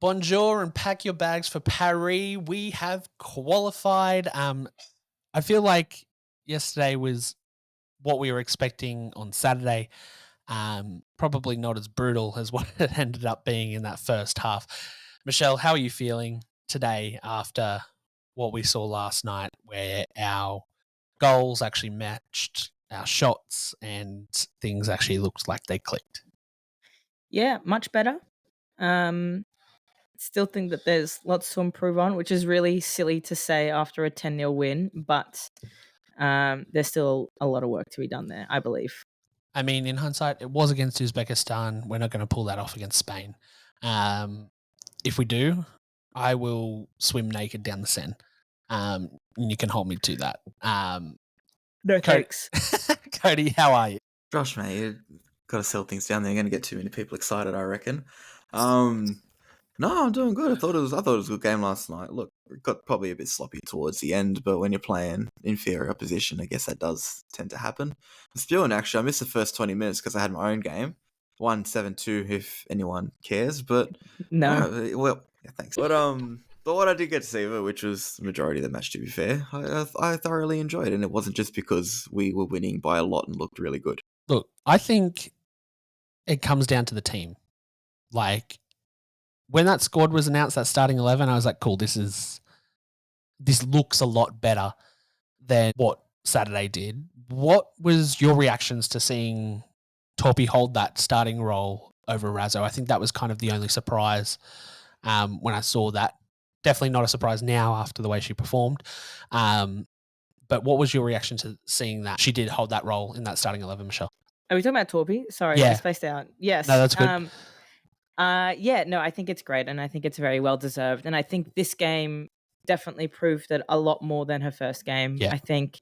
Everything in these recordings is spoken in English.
Bonjour and pack your bags for Paris. We have qualified. I feel like yesterday was what we were expecting on Saturday. Probably not as brutal as what it ended up being in that first half. Michelle, how are you feeling today after what we saw last night, where our goals actually matched our shots and things actually looked like they clicked? Yeah, much better. Um, Still think that there's lots to improve on, which is really silly to say after a 10-0 win, but there's still a lot of work to be done there, I believe. I mean, in hindsight, it was against Uzbekistan. We're not going to pull that off against Spain. Um, if we do, I will swim naked down the Seine. And you can hold me to that. No Cody, thanks. Cody, how are you? Josh, mate, you got to settle things down. They're going to get too many people excited, I reckon. No, I'm doing good. I thought it was a good game last night. Look, it got probably a bit sloppy towards the end, but when you're playing inferior opposition, I guess that does tend to happen. Spewing, actually, I missed the first 20 minutes because I had my own game. 1-7-2, if anyone cares. But No. well, yeah, thanks. But what I did get to see of it, which was the majority of the match, to be fair, I thoroughly enjoyed, and it wasn't just because we were winning by a lot and looked really good. Look, I think it comes down to the team. Like, when that squad was announced, that starting 11, I was like, cool, this looks a lot better than what Saturday did. What was your reactions to seeing Torpy hold that starting role over Razzo? I think that was kind of the only surprise when I saw that. Definitely not a surprise now after the way she performed. But what was your reaction to seeing that she did hold that role in that starting 11, Michelle? Are we talking about Torpy? Sorry, Yeah. I spaced out. Yes. No, that's good. Yeah, no, I think it's great, and I think it's very well deserved. And I think this game definitely proved that a lot more than her first game. Yeah. I think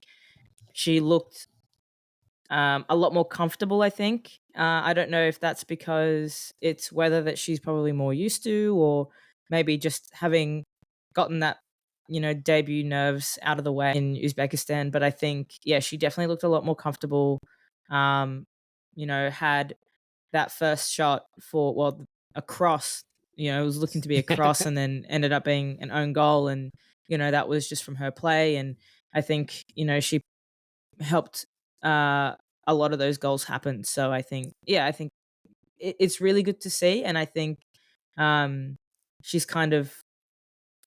she looked a lot more comfortable, I think. I don't know if that's because it's weather that she's probably more used to, or maybe just having gotten that, debut nerves out of the way in Uzbekistan. But I think, yeah, she definitely looked a lot more comfortable. Had that first shot a cross, it was looking to be a cross and then ended up being an own goal. And, that was just from her play. And I think, she helped a lot of those goals happen. So I think it's really good to see. And I think she's kind of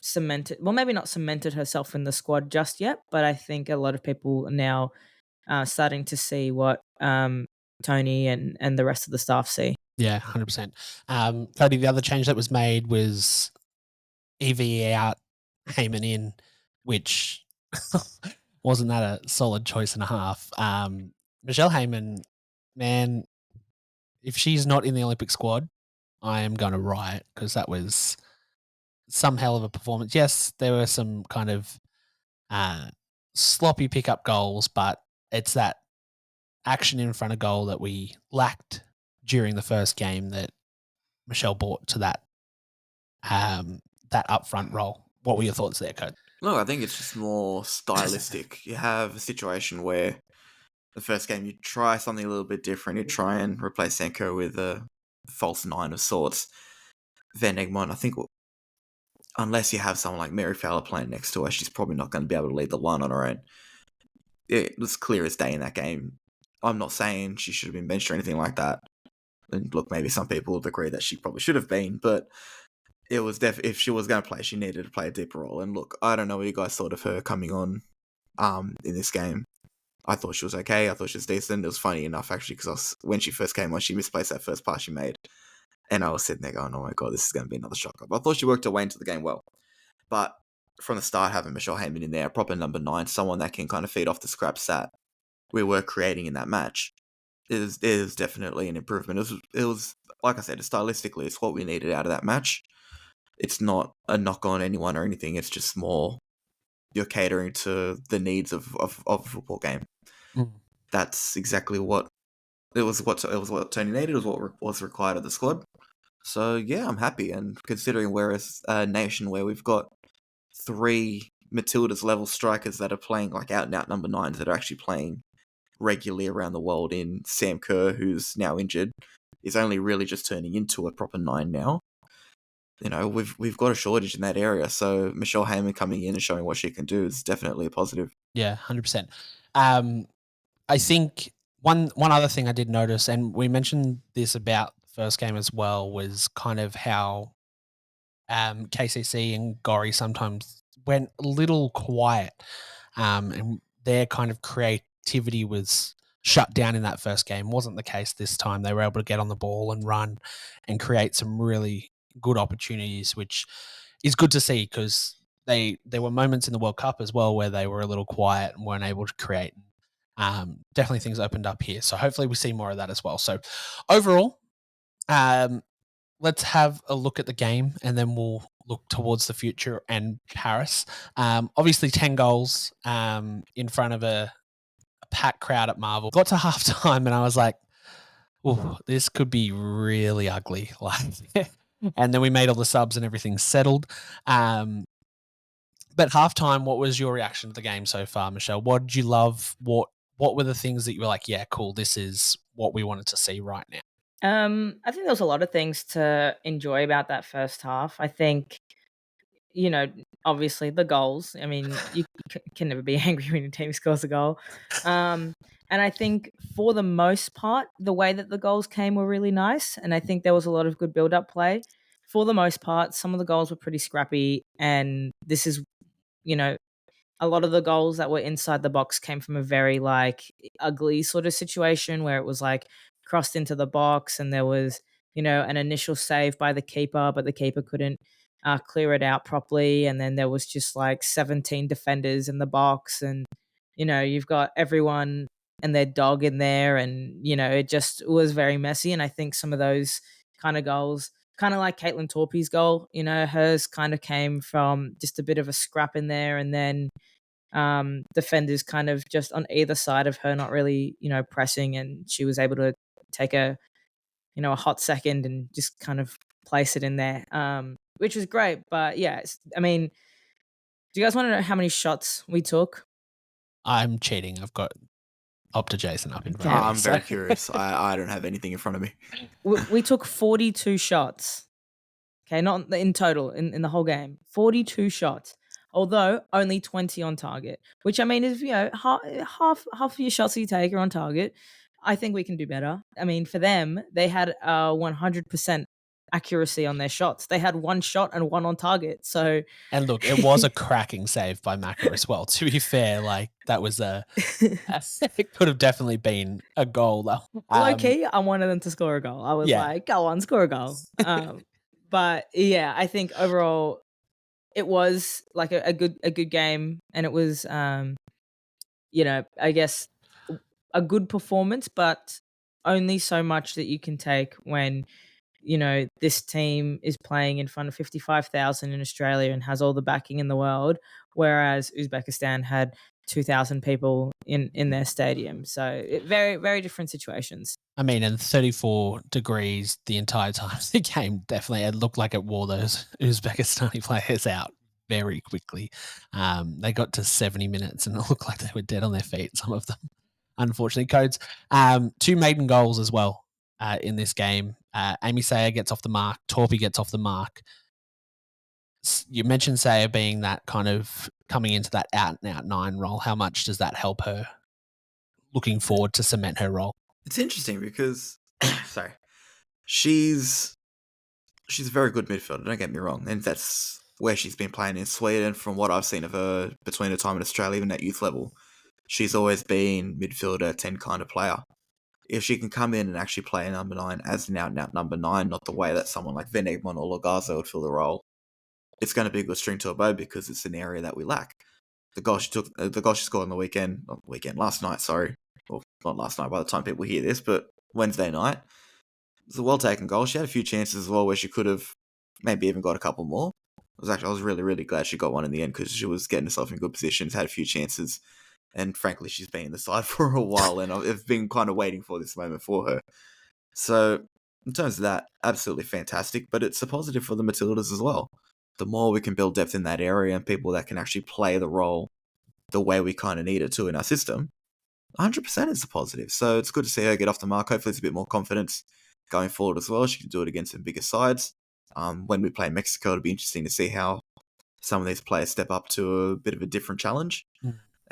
cemented, well, maybe not cemented herself in the squad just yet, but I think a lot of people are now starting to see what Tony and the rest of the staff see. Yeah, 100%. Cody, the other change that was made was Evie out, Heyman in, which wasn't that a solid choice and a half. Michelle Heyman, man, if she's not in the Olympic squad, I am going to riot because that was some hell of a performance. Yes, there were some kind of sloppy pickup goals, but it's that action in front of goal that we lacked during the first game that Michelle brought to that upfront role. What were your thoughts there, Code? No, I think it's just more stylistic. You have a situation where the first game you try something a little bit different. You try and replace Senko with a false nine of sorts. Van Egmond, I think, unless you have someone like Mary Fowler playing next to her, she's probably not going to be able to lead the line on her own. It was clear as day in that game. I'm not saying she should have been benched or anything like that. And look, maybe some people would agree that she probably should have been, but it was if she was going to play, she needed to play a deeper role. And look, I don't know what you guys thought of her coming on in this game. I thought she was okay. I thought she was decent. It was funny enough, actually, because when she first came on, she misplaced that first pass she made. And I was sitting there going, oh my God, this is going to be another shocker. But I thought she worked her way into the game well. But from the start, having Michelle Heyman in there, a proper number 9, someone that can kind of feed off the scraps that we were creating in that match, is definitely an improvement. It was, like I said, stylistically, it's what we needed out of that match. It's not a knock on anyone or anything. It's just more you're catering to the needs of a football game. Mm. That's exactly what it was. What Tony needed. It was what was required of the squad. So yeah, I'm happy. And considering we're a nation where we've got 3 Matildas level strikers that are playing like out and out number 9s that are actually playing regularly around the world, in Sam Kerr, who's now injured, is only really just turning into a proper 9 now. we've got a shortage in that area. So Michelle Heyman coming in and showing what she can do is definitely a positive. Yeah, 100%. I think one other thing I did notice, and we mentioned this about the first game as well, was kind of how KCC and Gori sometimes went a little quiet, and their kind of creativity was shut down in that first game. Wasn't the case this time. They were able to get on the ball and run and create some really good opportunities, which is good to see because there were moments in the World Cup as well where they were a little quiet and weren't able to create. Definitely things opened up here. So hopefully we see more of that as well. So overall, let's have a look at the game and then we'll look towards the future and Paris. Obviously 10 goals in front of a packed crowd at Marvel. Got to halftime and I was like, oh, this could be really ugly. And then we made all the subs and everything settled. But halftime, what was your reaction to the game so far, Michelle? What did you love? What were the things that you were like, yeah, cool, this is what we wanted to see right now? I think there was a lot of things to enjoy about that first half. I think, obviously the goals. I mean, you can never be angry when your team scores a goal. And I think for the most part, the way that the goals came were really nice. And I think there was a lot of good build-up play. For the most part, some of the goals were pretty scrappy. And this is, a lot of the goals that were inside the box came from a very ugly sort of situation where it was crossed into the box and there was, an initial save by the keeper, but the keeper couldn't clear it out properly. And then there was just 17 defenders in the box and, you've got everyone and their dog in there and, it was very messy. And I think some of those kind of goals, kind of like Caitlin Torpey's goal, hers kind of came from just a bit of a scrap in there and then defenders kind of just on either side of her not really pressing and she was able to take a hot second and just kind of place it in there, which was great. But yeah, I mean, do you guys want to know how many shots we took? I'm cheating. I've got Opta Jason up in front Okay. of me. I'm very curious. I don't have anything in front of me. We took 42 shots. Okay, not in total in the whole game. 42 shots. Although only 20 on target, which I mean is half of your shots you take are on target. I think we can do better. I mean, for them, they had 100% accuracy on their shots. They had one shot and one on target. So, and look, it was a cracking save by Macca as well. To be fair, that was it could have definitely been a goal. Low key, I wanted them to score a goal. I was like, go on, score a goal. But yeah, I think overall it was a good game, and it was I guess a good performance, but only so much that you can take when this team is playing in front of 55,000 in Australia and has all the backing in the world, whereas Uzbekistan had 2,000 people in their stadium. So very, very different situations. I mean, and 34 degrees the entire time of the game, definitely. It looked like it wore those Uzbekistani players out very quickly. They got to 70 minutes and it looked like they were dead on their feet, some of them, unfortunately. Codes, 2 maiden goals as well in this game. Amy Sayer gets off the mark. Torpey gets off the mark. You mentioned Sayer being that kind of coming into that out-and-out 9 role. How much does that help her looking forward to cement her role? It's interesting because, sorry, she's a very good midfielder, don't get me wrong, and that's where she's been playing in Sweden. From what I've seen of her between her time in Australia, even at youth level, she's always been midfielder 10 kind of player. If she can come in and actually play a number 9 as an out-and-out number 9, not the way that someone like Van Egmond or Lagaza would fill the role, it's going to be a good string to a bow because it's an area that we lack. The goal she scored on last night, sorry. Well, not last night by the time people hear this, but Wednesday night. It was a well-taken goal. She had a few chances as well where she could have maybe even got a couple more. I was really, really glad she got one in the end because she was getting herself in good positions, had a few chances, and frankly, she's been in the side for a while, and I've been kind of waiting for this moment for her. So, in terms of that, absolutely fantastic, but it's a positive for the Matildas as well. The more we can build depth in that area and people that can actually play the role the way we kind of need it to in our system, 100% is a positive. So it's good to see her get off the mark. Hopefully it's a bit more confidence going forward as well. She can do it against some bigger sides. when we play Mexico, it'll be interesting to see how some of these players step up to a bit of a different challenge.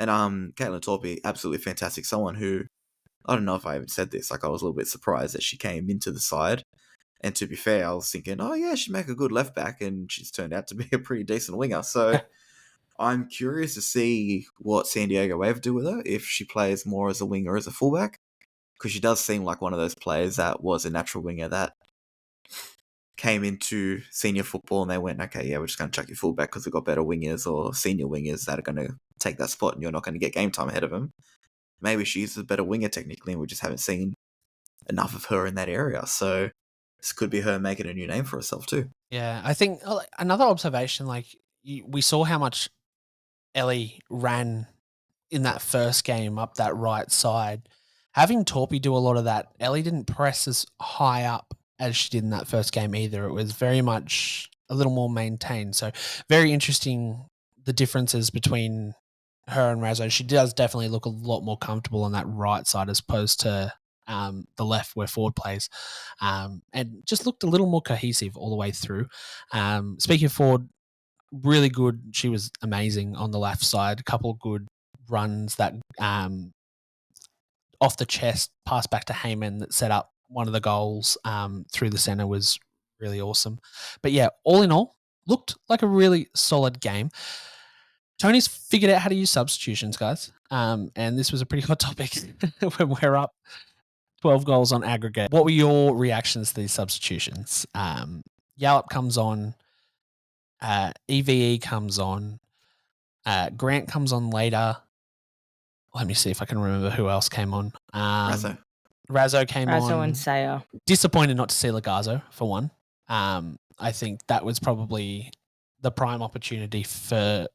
And Caitlin Torpey, absolutely fantastic. Someone who, I don't know if I even said this, like I was a little bit surprised that she came into the side. And to be fair, I was thinking, oh yeah, she'd make a good left back, and she's turned out to be a pretty decent winger. So I'm curious to see what San Diego Wave do with her, if she plays more as a winger or as a fullback, because she does seem like one of those players that was a natural winger that came into senior football and they went, okay, yeah, we're just going to chuck your fullback because we've got better wingers or senior wingers that are going to take that spot and you're not going to get game time ahead of them. Maybe she's a better winger technically and we just haven't seen enough of her in that area. So this could be her making a new name for herself too. Yeah, I think another observation, like we saw how much Ellie ran in that first game up that right side. Having Torpy do a lot of that, Ellie didn't press as high up as she did in that first game either. It was very much a little more maintained. So very interesting, the differences between her and Razzo. She does definitely look a lot more comfortable on that right side as opposed to the left where Ford plays, and just looked a little more cohesive all the way through. Speaking of Ford, really good. She was amazing on the left side. A couple of good runs that off the chest, pass back to Heyman that set up one of the goals through the center was really awesome. But yeah, all in all, looked like a really solid game. Tony's figured out how to use substitutions, guys. And this was a pretty hot topic when we're up 12 goals on aggregate. What were your reactions to these substitutions? Yallop comes on. EVE comes on. Grant comes on later. Let me see if I can remember who else came on. Razzo came on. Razzo and Sayer. Disappointed not to see Lagazo, for one. I think that was probably the prime opportunity for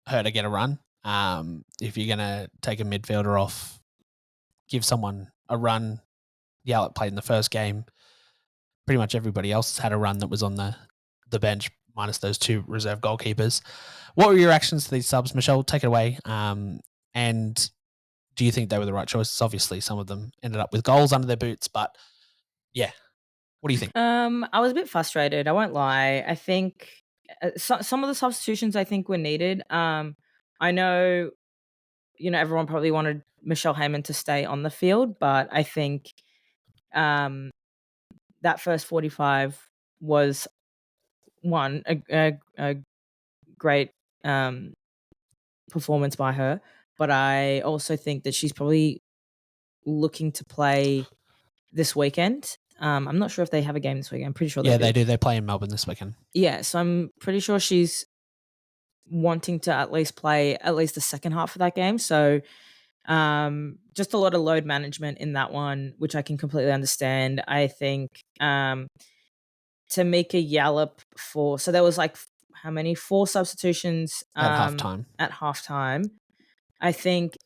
her to get a run. If you're going to take a midfielder off, give someone a run. Yallop played in the first game. Pretty much everybody else had a run that was on the bench, minus those two reserve goalkeepers. What were your reactions to these subs? Michelle, take it away. And do you think they were the right choices? Obviously, some of them ended up with goals under their boots, but yeah. What do you think? I was a bit frustrated. I won't lie. I think some of the substitutions I think were needed. I know, everyone probably wanted Michelle Heyman to stay on the field, but I think that first 45 was a great performance by her, but I also think that she's probably looking to play this weekend. I'm not sure if they have a game this weekend. I'm pretty sure they do. They play in Melbourne this weekend. Yeah, so I'm pretty sure she's wanting to at least play at least the second half of that game. So just a lot of load management in that one, which I can completely understand. I think Tamika Yallop so there was like how many? 4 substitutions at halftime. At halftime. I think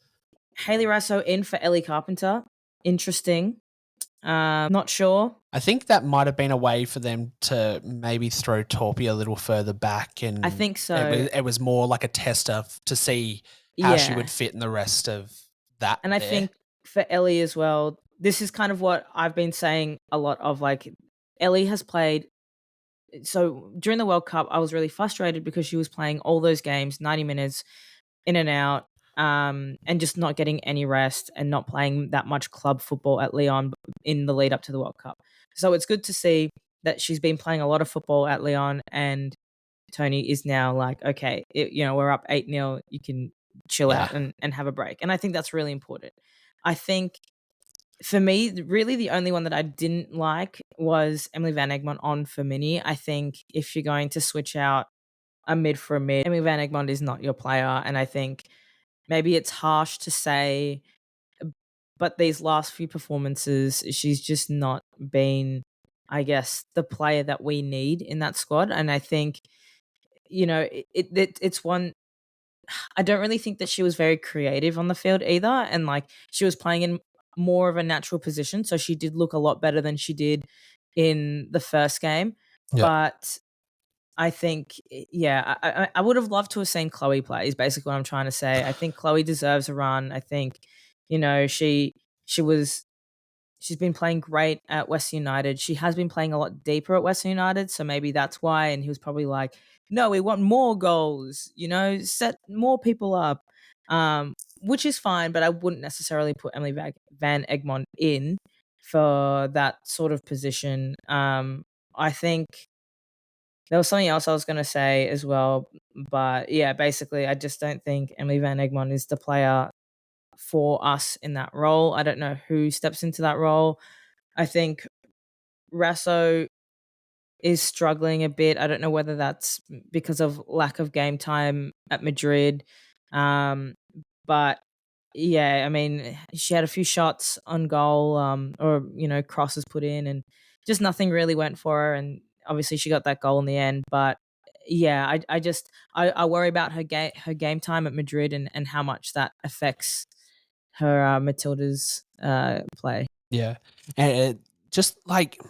Hayley Rasso in for Ellie Carpenter. Interesting. Not sure. I think that might have been a way for them to maybe throw Torpy a little further back, and I think so. It was more like a tester to see how she would fit in the rest of that. And I think for Ellie as well, this is kind of what I've been saying a lot of. Like, Ellie has played. So during the World Cup, I was really frustrated because she was playing all those games, 90 minutes in and out. And just not getting any rest and not playing that much club football at Lyon in the lead up to the World Cup. So it's good to see that she's been playing a lot of football at Lyon, and Tony is now like, okay, we're up 8-0. You can chill out and have a break. And I think that's really important. I think for me, really the only one that I didn't like was Emily Van Egmond on for Mini. I think if you're going to switch out a mid for a mid, Emily Van Egmond is not your player. And I think maybe it's harsh to say, but these last few performances, she's just not been, I guess, the player that we need in that squad. And I think, it's one. I don't really think that she was very creative on the field either. And like, she was playing in more of a natural position. So she did look a lot better than she did in the first game. Yeah. But I think, I would have loved to have seen Chloe play, is basically what I'm trying to say. I think Chloe deserves a run. I think, she was she's been playing great at Western United. She has been playing a lot deeper at Western United, so maybe that's why. And he was probably like, "No, we want more goals. Set more people up," which is fine. But I wouldn't necessarily put Emily Van Egmond in for that sort of position. I think there was something else I was going to say as well, but yeah, basically, I just don't think Emily Van Egmond is the player for us in that role. I don't know who steps into that role. I think Rasso is struggling a bit. I don't know whether that's because of lack of game time at Madrid. But yeah, I mean, she had a few shots on goal, or crosses put in, and just nothing really went for her. And obviously, she got that goal in the end. But yeah, I worry about her game time at Madrid and how much that affects her Matilda's play. Yeah, and just like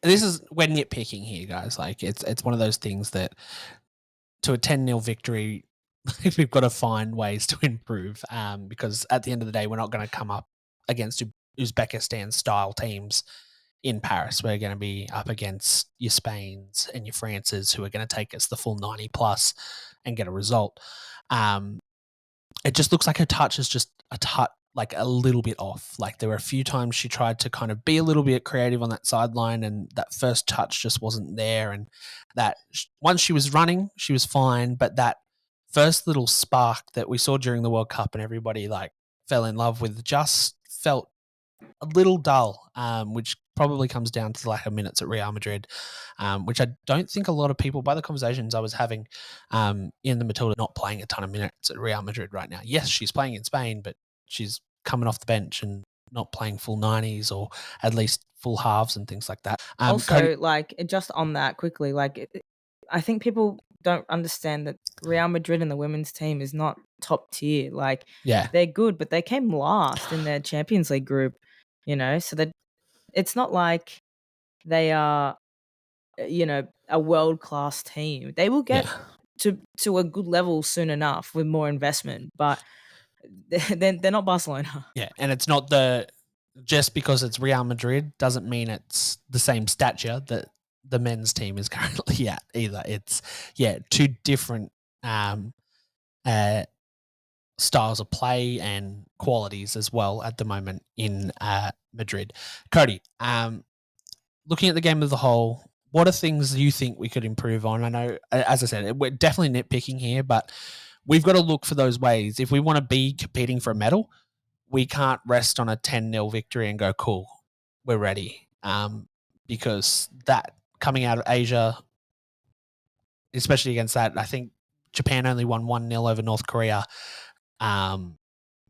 this is we're nitpicking here, guys. Like it's one of those things that to a 10-0 victory, we've got to find ways to improve. Because at the end of the day, we're not going to come up against Uzbekistan style teams in Paris. We're going to be up against your Spains and your Frances who are going to take us the full 90 plus and get a result. It just looks like her touch is just like a little bit off. Like there were a few times she tried to kind of be a little bit creative on that sideline, and that first touch just wasn't there. And that once she was running, she was fine, but that first little spark that we saw during the World Cup and everybody like fell in love with just felt a little dull, which probably comes down to the lack of minutes at Real Madrid, which I don't think a lot of people, by the conversations I was having in the Matilda, not playing a ton of minutes at Real Madrid right now. Yes, she's playing in Spain, but she's coming off the bench and not playing full 90s or at least full halves and things like that. Also, just on that quickly, I think people don't understand that Real Madrid and the women's team is not top tier. Like, yeah, they're good, but they came last in their Champions League group, so that it's not like they are, a world-class team. They will get to a good level soon enough with more investment, but they're not Barcelona. Yeah, and it's not just because it's Real Madrid doesn't mean it's the same stature that the men's team is currently at either. It's two different styles of play and qualities as well at the moment in Madrid. Cody, looking at the game as a whole, what are things you think we could improve on? I know, as I said, we're definitely nitpicking here, but we've got to look for those ways. If we want to be competing for a medal, we can't rest on a 10-0 victory and go, cool, we're ready. Because that coming out of Asia, especially against that, I think Japan only won 1-0 over North Korea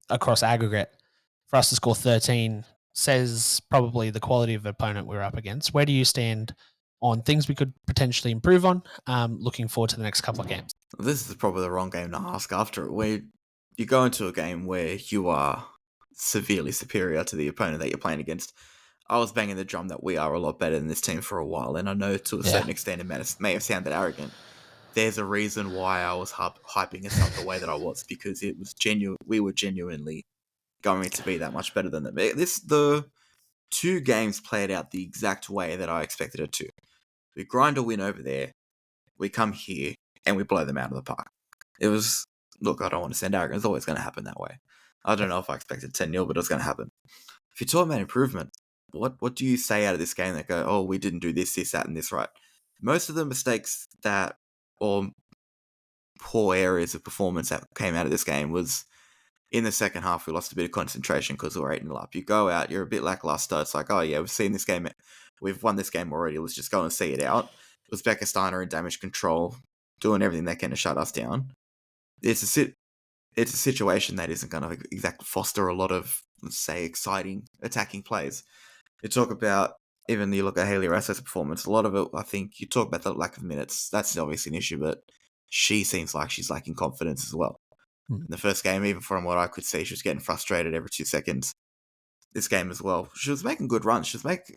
across aggregate. For us to score 13 says probably the quality of opponent we're up against. Where do you stand on things we could potentially improve on? Looking forward to the next couple of games. This is probably the wrong game to ask after it. Where you go into a game where you are severely superior to the opponent that you're playing against. I was banging the drum that we are a lot better than this team for a while, and I know to a certain extent it may have sounded arrogant. There's a reason why I was hyping us up the way that I was, because it was genuine. We were genuinely going to be that much better than them. The 2 games played out the exact way that I expected it to. We grind a win over there, we come here, and we blow them out of the park. It was, look, I don't want to sound arrogant, it's always going to happen that way. I don't know if I expected 10-0, but it was going to happen. If you're talking about improvement, what do you say out of this game that go, oh, we didn't do this, that, and this right? Most of the mistakes that, or poor areas of performance that came out of this game was in the second half. We lost a bit of concentration because we were 8-0 up. You go out, you're a bit lackluster. It's like, oh yeah, we've seen this game, we've won this game already. Let's just go and see it out. Uzbekistan are in damage control, doing everything they can to shut us down. It's a situation that isn't going to exactly foster a lot of, let's say, exciting attacking plays. You talk about, even you look at Hayley Rasso's performance, a lot of it, I think, you talk about the lack of minutes. That's obviously an issue, but she seems like she's lacking confidence as well. In the first game, even from what I could see, she was getting frustrated every 2 seconds. This game as well, she was making good runs.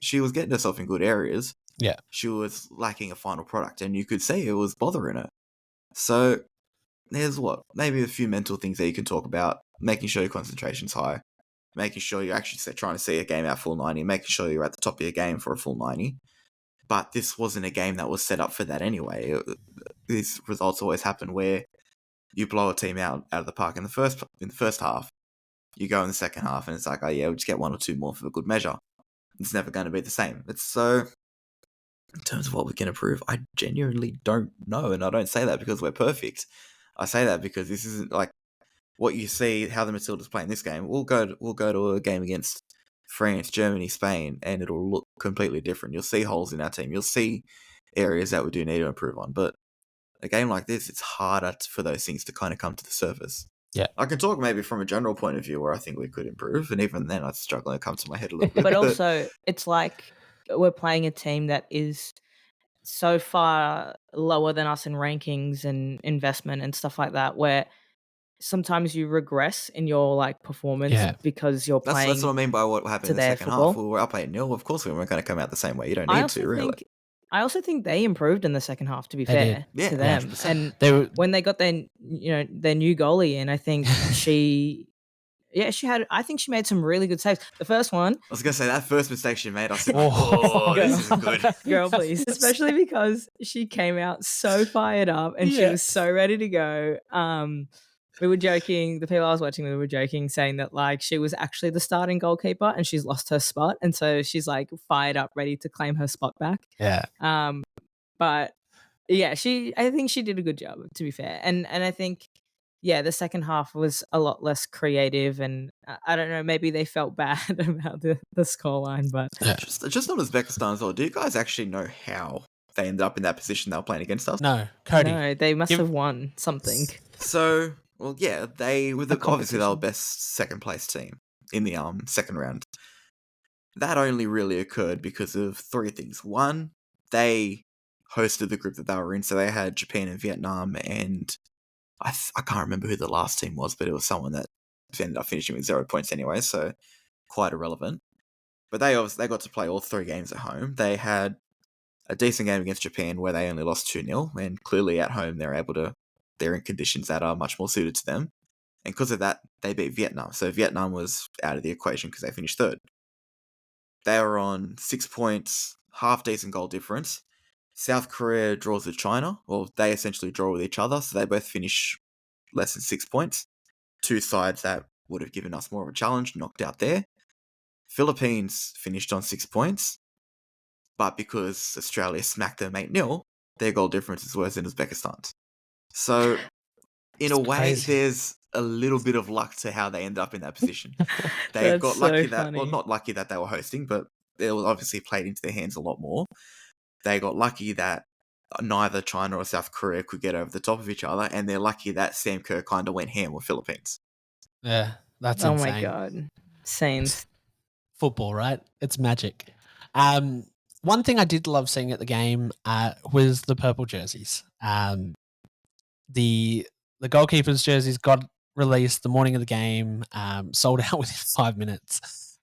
She was getting herself in good areas. Yeah. She was lacking a final product, and you could see it was bothering her. So there's maybe a few mental things that you can talk about, making sure your concentration's high. making sure you're actually trying to see a game out full 90, making sure you're at the top of your game for a full 90. But this wasn't a game that was set up for that anyway. These results always happen where you blow a team out of the park in the first half. You go in the second half, and it's like, oh yeah, we'll just get one or two more for good measure. It's never going to be the same. It's so. In terms of what we can improve, I genuinely don't know, and I don't say that because we're perfect. I say that because this isn't like what you see how the Matildas play in this game. We'll go to a game against France, Germany, Spain, and it'll look completely different. You'll see holes in our team. You'll see areas that we do need to improve on. But a game like this, it's harder for those things to kind of come to the surface. Yeah. I can talk maybe from a general point of view where I think we could improve, and even then I'd struggle to come to my head a little bit. But also, it's like we're playing a team that is so far lower than us in rankings and investment and stuff like that, where sometimes you regress in your like performance because you're playing. That's what I mean by what happened in the second football. half. We were up 8-0. Of course, we weren't going to come out the same way. You don't need to, really. I also think they improved in the second half, to be fair to them. 100%. And when they got their new goalie in, I think I think she made some really good saves. The first one, I was going to say that first mistake she made, I said, this isn't good. Girl, please. Especially because she came out so fired up and she was so ready to go. We were joking, the people I was watching, we were joking, saying that like she was actually the starting goalkeeper and she's lost her spot. And so she's like fired up, ready to claim her spot back. Yeah. But yeah, I think she did a good job, to be fair. And I think, the second half was a lot less creative, and I don't know, maybe they felt bad about the scoreline, but just on Uzbekistan as well. Do you guys actually know how they ended up in that position they were playing against us? No, Cody. No, they must have won something. So, well, yeah, they were obviously they were best second place team in the second round. That only really occurred because of three things. One, they hosted the group that they were in, so they had Japan and Vietnam, and I can't remember who the last team was, but it was someone that ended up finishing with 0 points anyway, so quite irrelevant. But they got to play all three games at home. They had a decent game against Japan where they only lost 2-0, and clearly at home they're in conditions that are much more suited to them. And because of that, they beat Vietnam. So Vietnam was out of the equation because they finished third. They were on 6 points, half decent goal difference. South Korea draws with China. Well, they essentially draw with each other, so they both finish less than 6 points. Two sides that would have given us more of a challenge, knocked out there. Philippines finished on 6 points, but because Australia smacked them 8-0, their goal difference is worse than Uzbekistan's. So, in a way, there's a little bit of luck to how they end up in that position. They got lucky not lucky that they were hosting, but it was obviously played into their hands a lot more. They got lucky that neither China or South Korea could get over the top of each other, and they're lucky that Sam Kerr kind of went ham with Philippines. Yeah, that's insane. Oh my God. Saints. Football, right? It's magic. One thing I did love seeing at the game was the purple jerseys. The goalkeepers' jerseys got released the morning of the game, sold out within 5 minutes.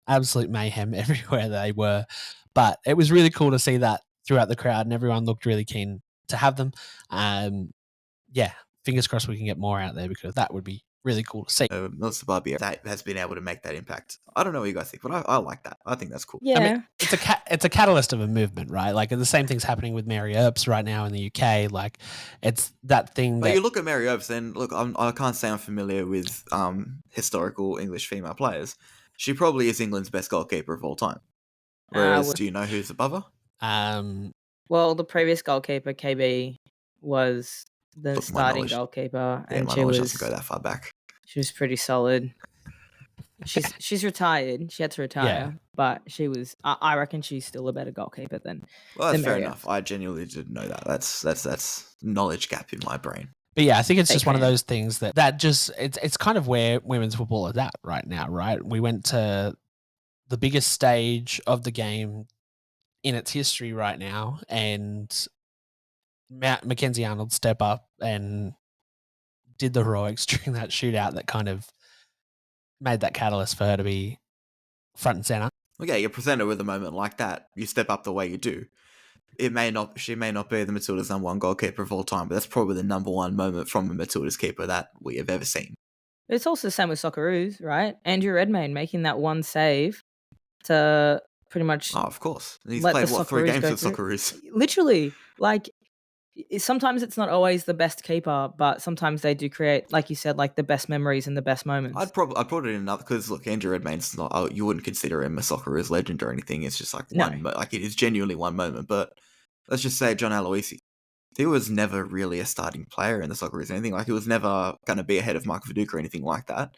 Absolute mayhem everywhere they were. But it was really cool to see that throughout the crowd, and everyone looked really keen to have them. Fingers crossed we can get more out there because that would be really cool to see. Melissa Barbier that has been able to make that impact. I don't know what you guys think, but I like that. I think that's cool. Yeah. I mean, it's a catalyst of a movement, right? Like the same thing's happening with Mary Earps right now in the UK. Like it's that thing. But you look at Mary Earps, and look, I can't say I'm familiar with historical English female players. She probably is England's best goalkeeper of all time. Whereas, do you know who's above her? Well, the previous goalkeeper, KB, was the starting goalkeeper, and my knowledge doesn't go that far back. She was pretty solid. She's retired. She had to retire, but she was. I reckon she's still a better goalkeeper than. Well, that's fair Mary enough. I genuinely didn't know that. That's knowledge gap in my brain. But yeah, I think it's just one of those things that just it's kind of where women's football is at right now, right? We went to the biggest stage of the game in its history right now, and Mackenzie Arnold step up and did the heroics during that shootout that kind of made that catalyst for her to be front and center. Okay, you're presented with a moment like that. You step up the way you do. She may not be the Matildas' number one goalkeeper of all time, but that's probably the number one moment from a Matildas keeper that we have ever seen. It's also the same with Socceroos, right? Andrew Redmayne making that one save to pretty much Oh, of course. He's let the played, 3 Socceroos games go with through. Socceroos? Literally, like sometimes it's not always the best keeper, but sometimes they do create, like you said, like the best memories and the best moments. I'd put it in another, because look, Andrew Redmayne's not. You wouldn't consider him a Socceroos legend or anything. It's just like No. like it is genuinely one moment. But let's just say John Aloisi. He was never really a starting player in the Socceroos or anything. Like, he was never going to be ahead of Mark Viduka or anything like that.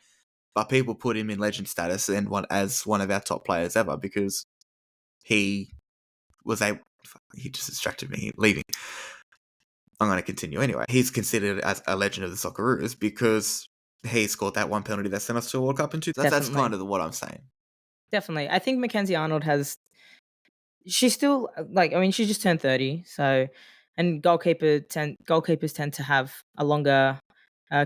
But people put him in legend status and as one of our top players ever, because he was able. He just distracted me leaving. I'm going to continue anyway. He's considered as a legend of the Socceroos because he scored that one penalty that sent us to a World Cup in 2000. That's kind of what I'm saying. Definitely. I think Mackenzie Arnold she's still, like, I mean, she just turned 30, so, and goalkeepers tend to have a longer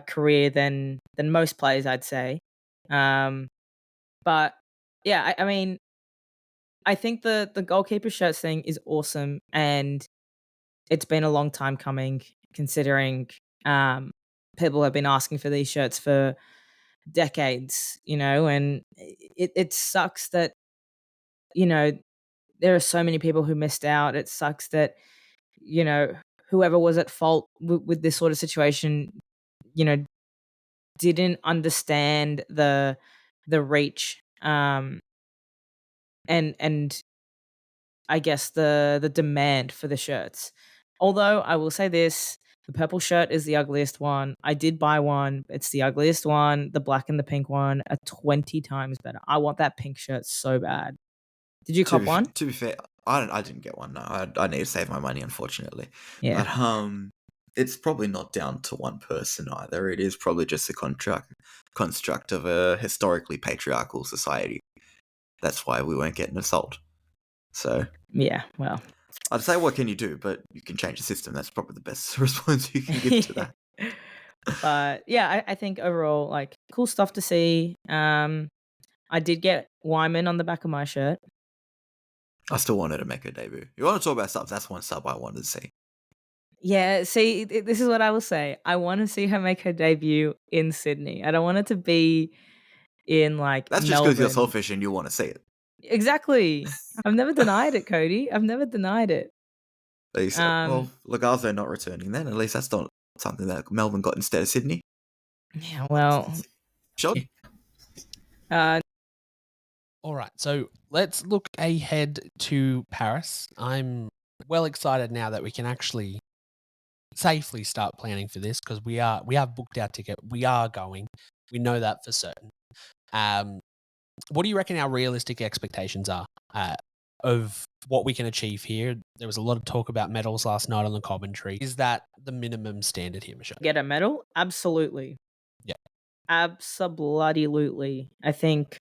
career than most players, I'd say. But yeah, I mean, I think the goalkeeper shirts thing is awesome, and it's been a long time coming, considering people have been asking for these shirts for decades, and it sucks that, there are so many people who missed out. It sucks that, you know, whoever was at fault with this sort of situation, you know, didn't understand the reach, and I guess the demand for the shirts. Although I will say this, the purple shirt is the ugliest one. I did buy one. It's the ugliest one. The black and the pink one are 20 times better. I want that pink shirt so bad. Did you cop one? To be fair, I didn't get one. No, I need to save my money, unfortunately. Yeah. But it's probably not down to one person either. It is probably just a construct of a historically patriarchal society. That's why we weren't getting assault. So yeah, well, I'd say, what can you do? But you can change the system. That's probably the best response you can give to that. But yeah, I think overall, like, cool stuff to see. I did get Wyman on the back of my shirt. I still wanted to make her debut. You want to talk about subs? That's one sub I wanted to see. Yeah, see, this is what I will say. I want to see her make her debut in Sydney. I don't want it to be in, like, That's just Melbourne. because you're selfish and you want to see it. Exactly. I've never denied it, Cody. I've never denied it. Well, Lagazzo not returning then. At least that's not something that Melbourne got instead of Sydney. Yeah, well. Sure. All right, so let's look ahead to Paris. I'm well excited now that we can actually safely start planning for this, because we have booked our ticket. We are going. We know that for certain. What do you reckon our realistic expectations are of what we can achieve here? There was a lot of talk about medals last night on the commentary. Is that the minimum standard here, Michelle? Get a medal? Absolutely. Yeah. Absolutely. I think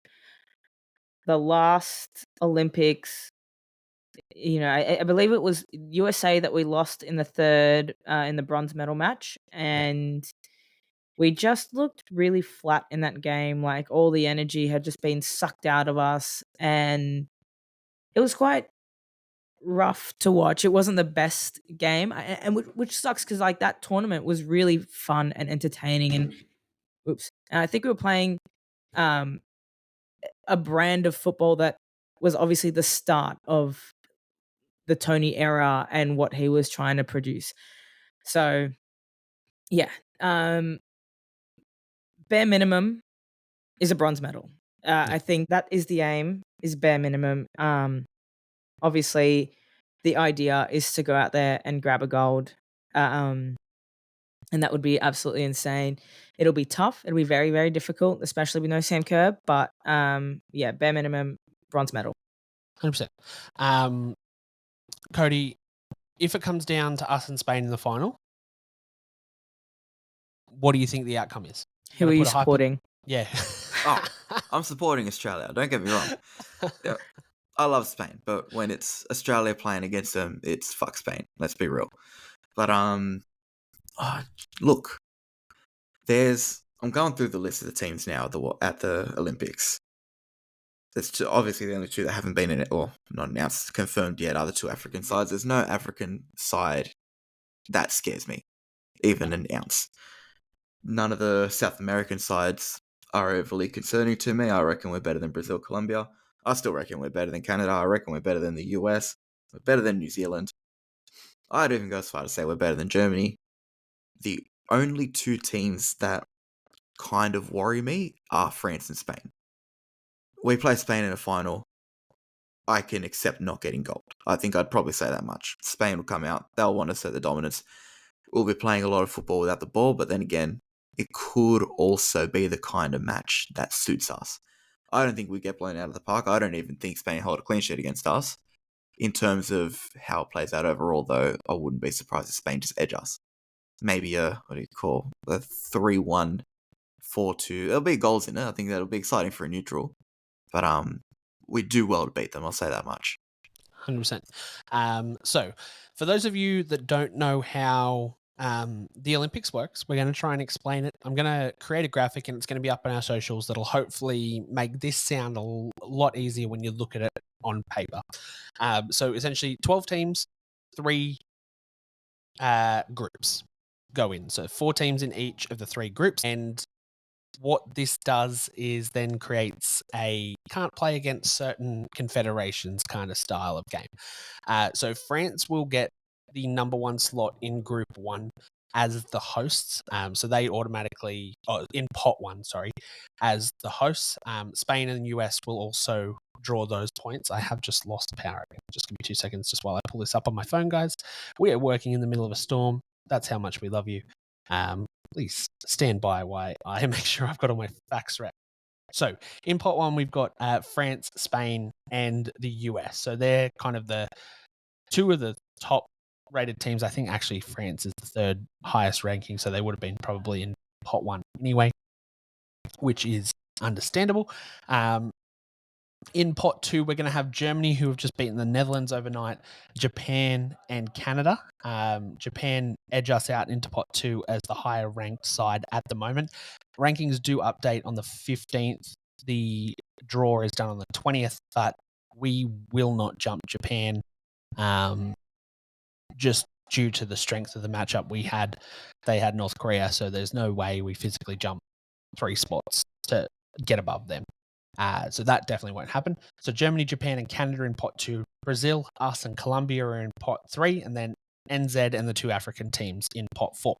the last Olympics, I believe it was USA that we lost in the third, in the bronze medal match, and we just looked really flat in that game. Like, all the energy had just been sucked out of us, and it was quite rough to watch. It wasn't the best game, and which sucks, because, like, that tournament was really fun and entertaining, and I think we were playing a brand of football that was obviously the start of the Tony era and what he was trying to produce. So, yeah, bare minimum is a bronze medal. I think that is the aim, is bare minimum. Obviously, the idea is to go out there and grab a gold, and that would be absolutely insane. It'll be tough. It'll be very, very difficult, especially with no Sam Kerr. But yeah, bare minimum, bronze medal. 100%. Cody, if it comes down to us and Spain in the final, what do you think the outcome is? Who are you supporting? Yeah. I'm supporting Australia. Don't get me wrong. Yeah, I love Spain, but when it's Australia playing against them, it's fuck Spain. Let's be real. But look, I'm going through the list of the teams now at the Olympics. There's obviously the only two that haven't been in it, or not announced, confirmed yet, are the two African sides. There's no African side that scares me, even an ounce. None of the South American sides are overly concerning to me. I reckon we're better than Brazil, Colombia. I still reckon we're better than Canada. I reckon we're better than the US. We're better than New Zealand. I'd even go as far to say we're better than Germany. The only two teams that kind of worry me are France and Spain. We play Spain in a final. I can accept not getting gold. I think I'd probably say that much. Spain will come out. They'll want to set the dominance. We'll be playing a lot of football without the ball, but then again, it could also be the kind of match that suits us. I don't think we get blown out of the park. I don't even think Spain hold a clean sheet against us. In terms of how it plays out overall, though, I wouldn't be surprised if Spain just edge us. Maybe a 3-1, 4-2. There'll be goals in it. I think that'll be exciting for a neutral. But we do well to beat them, I'll say that much. 100%. So, for those of you that don't know how the Olympics works, we're going to try and explain it. I'm going to create a graphic and it's going to be up on our socials that'll hopefully make this sound a lot easier when you look at it on paper. So, essentially, 12 teams, 3 groups go in. So, 4 teams in each of the 3 groups. And what this does is then creates a can't play against certain confederations kind of style of game. So France will get the number 1 slot in Group 1 as the hosts. So they automatically, in pot 1, sorry, as the hosts. Spain and the US will also draw those points. I have just lost power. Just give me 2 seconds just while I pull this up on my phone, guys. We are working in the middle of a storm. That's how much we love you. Please stand by while I make sure I've got all my facts right. So in pot 1, we've got France, Spain, and the US. So they're kind of the 2 of the top rated teams. I think actually France is the 3rd highest ranking, so they would have been probably in pot 1 anyway, which is understandable. In pot 2, we're going to have Germany, who have just beaten the Netherlands overnight, Japan, and Canada. Japan edge us out into pot 2 as the higher ranked side at the moment. Rankings do update on the 15th. The draw is done on the 20th, but we will not jump Japan just due to the strength of the matchup we had. They had North Korea, so there's no way we physically jump 3 spots to get above them. So that definitely won't happen. So Germany, Japan, and Canada in pot 2. Brazil, us, and Colombia are in pot 3. And then NZ and the 2 African teams in pot 4.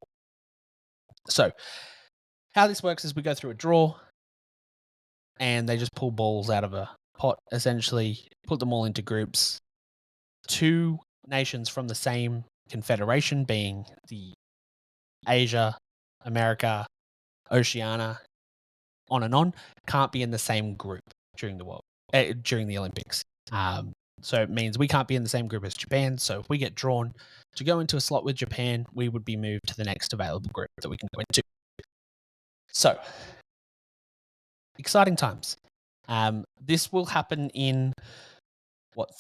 So how this works is we go through a draw and they just pull balls out of a pot, essentially put them all into groups. 2 nations from the same confederation, being the Asia, America, Oceania, on and on, can't be in the same group during the Olympics. So it means we can't be in the same group as Japan. So if we get drawn to go into a slot with Japan, we would be moved to the next available group that we can go into. So exciting times. This will happen in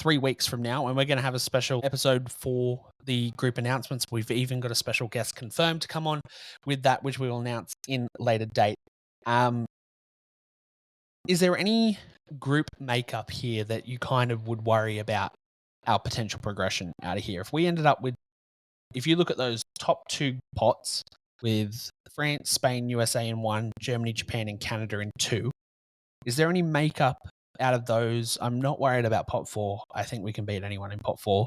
3 weeks from now, and we're going to have a special episode for the group announcements. We've even got a special guest confirmed to come on with that, which we will announce in later date. Is there any group makeup here that you kind of would worry about our potential progression out of here? If we ended up with, if you look at those top 2 pots with France, Spain, USA in 1, Germany, Japan, and Canada in 2, is there any makeup out of those? I'm not worried about pot 4. I think we can beat anyone in pot 4.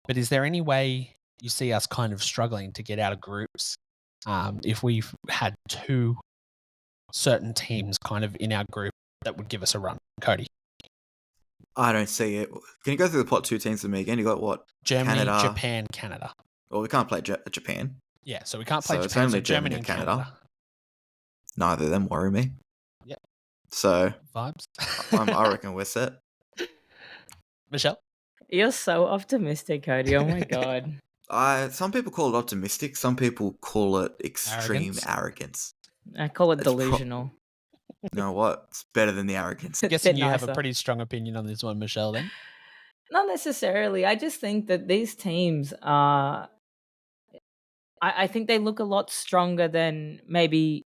But is there any way you see us kind of struggling to get out of groups if we've had 2 certain teams kind of in our group that would give us a run? Cody? I don't see it. Can you go through the pot 2 teams with me again? You got what? Germany, Canada. Japan, Canada. Well, we can't play Japan. Yeah, so we can't play So Japan. it's only so Germany Germany and or Canada. Canada. Neither of them worry me. Yep. So Vibes. I reckon we're set. Michelle? You're so optimistic, Cody. Oh my god. Some people call it optimistic. Some people call it extreme arrogance. I call it It's delusional. You know what? It's better than the arrogance. Guessing you have a nicer. pretty strong opinion on this one, Michelle, then? Not necessarily. I just think that these teams are. I think they look a lot stronger than maybe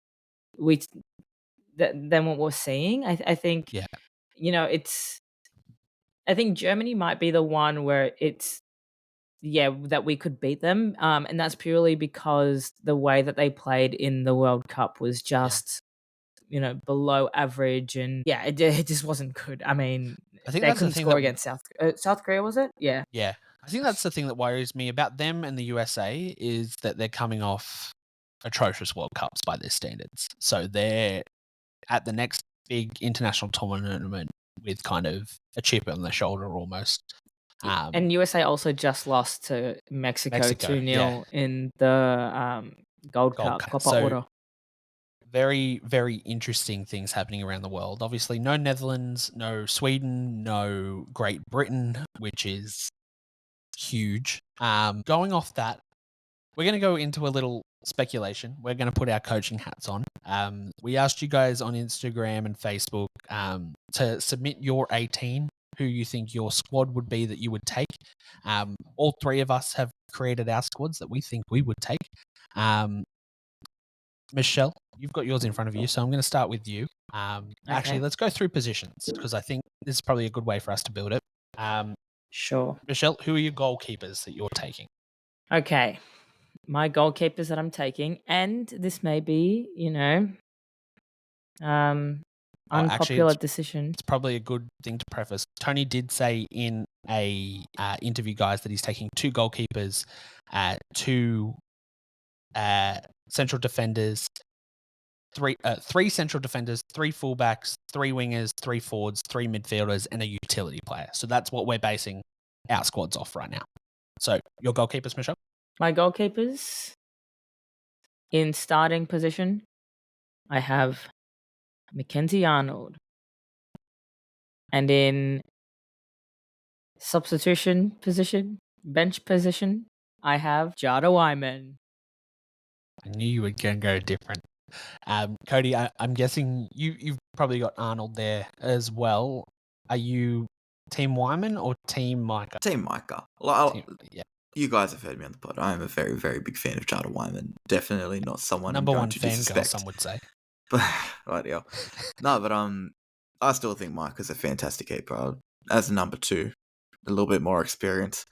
than what we're seeing. I think. Yeah. You know, I think Germany might be the one where it's that we could beat them. And that's purely because the way that they played in the World Cup was just, below average. And it just wasn't good. I mean, I think they that's the couldn't thing score that against South Korea, was it? Yeah. Yeah. I think that's the thing that worries me about them and the USA is that they're coming off atrocious World Cups by their standards. So they're at the next big international tournament with kind of a chip on their shoulder almost. And USA also just lost to Mexico 2-0 in the Gold Cup, Copa So Oro. very, very interesting things happening around the world. Obviously, no Netherlands, no Sweden, no Great Britain, which is huge. Going off that, we're going to go into a little speculation. We're going to put our coaching hats on. We asked you guys on Instagram and Facebook to submit your 18, who you think your squad would be that you would take. All three of us have created our squads that we think we would take. Michelle, you've got yours in front of you, so I'm going to start with you. Actually, let's go through positions because I think this is probably a good way for us to build it. Sure. Michelle, who are your goalkeepers that you're taking? Okay. My goalkeepers that I'm taking, and this may be, unpopular decision. It's probably a good thing to preface. Tony did say in a interview, guys, that he's taking 2 goalkeepers, 2 central defenders, 3 central defenders, 3 fullbacks, 3 wingers, 3 forwards, 3 midfielders, and a utility player. So that's what we're basing our squads off right now. So your goalkeepers, Michelle? My goalkeepers in starting position, I have Mackenzie Arnold. And in substitution position, bench position, I have Jada Wyman. I knew you were going to go different. Cody, I'm guessing you've probably got Arnold there as well. Are you Team Wyman or Team Micah? Team Micah. Yeah. You guys have heard me on the pod. I am a very, very big fan of Jada Wyman. Definitely not someone Number I'm going one to fan disrespect. girl, some would say. But no, but I still think Micah's a fantastic keeper. As a number 2, a little bit more experience.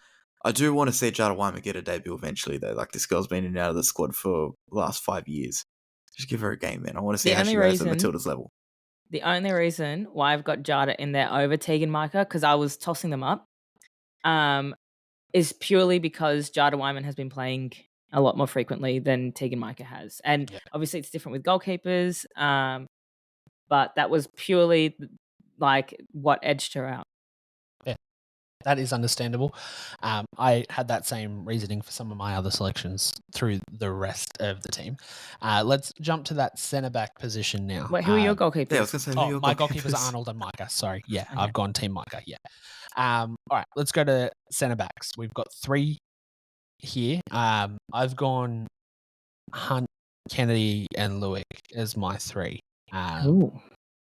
I do want to see Jada Wyman get a debut eventually, though. Like, this girl's been in and out of the squad for the last 5 years. Just give her a game, man. I want to see how she goes at Matilda's level. The only reason why I've got Jada in there over Tegan Micah, because I was tossing them up, is purely because Jada Wyman has been playing a lot more frequently than Tegan Micah has. And obviously it's different with goalkeepers, but that was purely like what edged her out. Yeah, that is understandable. I had that same reasoning for some of my other selections through the rest of the team. Let's jump to that centre-back position now. Wait, who are your goalkeepers? Yeah, I was going to say, my goalkeepers are Arnold and Micah. Sorry. Yeah, okay. I've gone Team Micah. Yeah. All right, let's go to centre-backs. We've got 3 here. I've gone Hunt, Kennedy, and Lewick as my 3.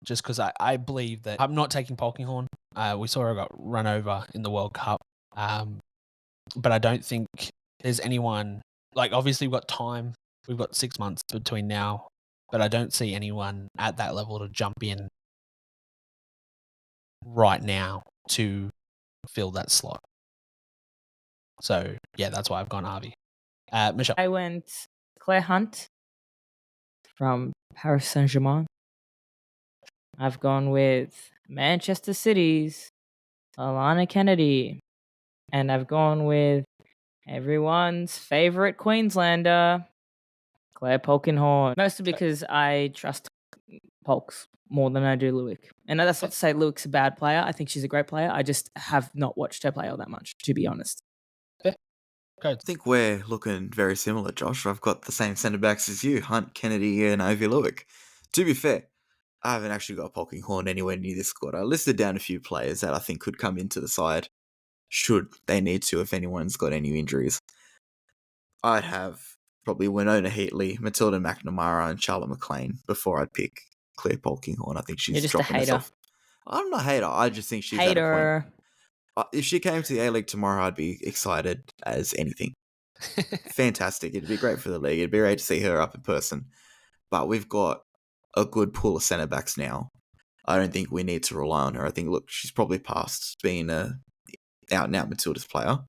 Just because I believe that I'm not taking Polkinghorne. We saw her got run over in the World Cup. But I don't think there's anyone, like, obviously we've got time. We've got 6 months between now, but I don't see anyone at that level to jump in right now to fill that slot. So, yeah, that's why I've gone Harvey. Michelle? I went Claire Hunt from Paris Saint-Germain. I've gone with Manchester City's Alana Kennedy. And I've gone with everyone's favourite Queenslander, Claire Polkinghorne. Mostly because I trust Polks more than I do Lewick. And that's not to say Lewick's a bad player. I think she's a great player. I just have not watched her play all that much, to be honest. Yeah. I think we're looking very similar, Josh. I've got the same centre-backs as you, Hunt, Kennedy, and Ivy Lewick. To be fair, I haven't actually got Polkinghorne anywhere near this squad. I listed down a few players that I think could come into the side should they need to if anyone's got any injuries. I'd have probably Winona Heatley, Matilda McNamara, and Charlotte McLean before I'd pick Claire Polkinghorne. I think she's You're just dropping a hater. herself. I'm not a hater. I just think she's at a point. If she came to the A-League tomorrow, I'd be excited as anything. Fantastic. It'd be great for the league. It'd be great to see her up in person. But we've got a good pool of centre-backs now. I don't think we need to rely on her. I think, look, she's probably past being a out-and-out Matildas player.